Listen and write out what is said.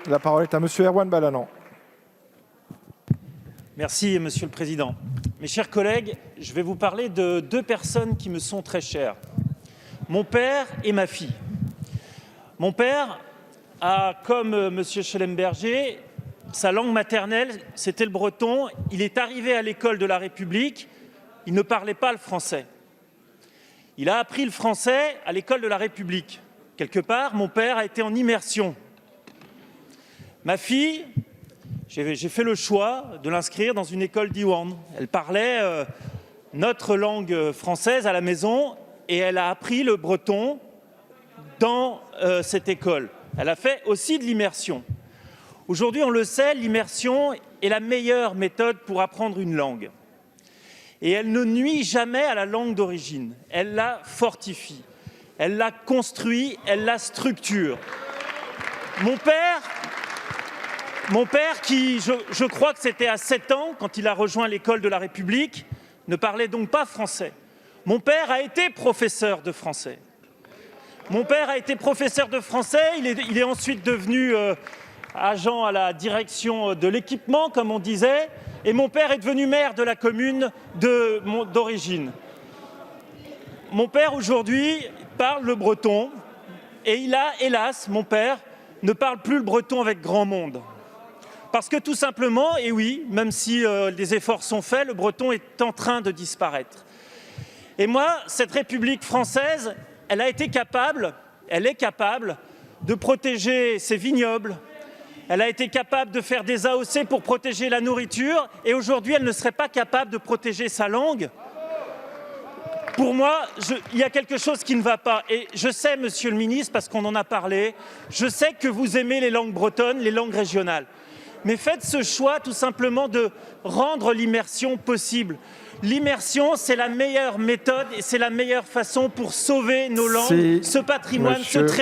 La parole est à Monsieur Erwan Balanant. Merci, Monsieur le Président. Mes chers collègues, je vais vous parler de deux personnes qui me sont très chères. Mon père et ma fille. Mon père a, comme Monsieur Schellenberger, sa langue maternelle, c'était le breton. Il est arrivé à l'école de la République, il ne parlait pas le français. Il a appris le français à l'école de la République. Quelque part, mon père a été en immersion. Ma fille, j'ai fait le choix de l'inscrire dans une école d'Iwan. Elle parlait notre langue française à la maison et elle a appris le breton dans cette école. Elle a fait aussi de l'immersion. Aujourd'hui, on le sait, l'immersion est la meilleure méthode pour apprendre une langue. Et elle ne nuit jamais à la langue d'origine. Elle la fortifie, elle la construit, elle la structure. Mon père qui, je crois que c'était à 7 ans, quand il a rejoint l'école de la République, ne parlait donc pas français. Mon père a été professeur de français. Mon père a été professeur de français, il est ensuite devenu agent à la direction de l'équipement, comme on disait, et mon père est devenu maire de la commune d'origine. Mon père, aujourd'hui, parle le breton, et il a, hélas, mon père, ne parle plus le breton avec grand monde. Parce que tout simplement, et oui, même si des efforts sont faits, le breton est en train de disparaître. Et moi, cette République française, elle est capable de protéger ses vignobles, elle a été capable de faire des AOC pour protéger la nourriture, et aujourd'hui, elle ne serait pas capable de protéger sa langue. Pour moi, il y a quelque chose qui ne va pas. Et je sais, Monsieur le ministre, parce qu'on en a parlé, je sais que vous aimez les langues bretonnes, les langues régionales. Mais faites ce choix tout simplement de rendre l'immersion possible. L'immersion, c'est la meilleure méthode et c'est la meilleure façon pour sauver nos langues, ce patrimoine, ce trésor.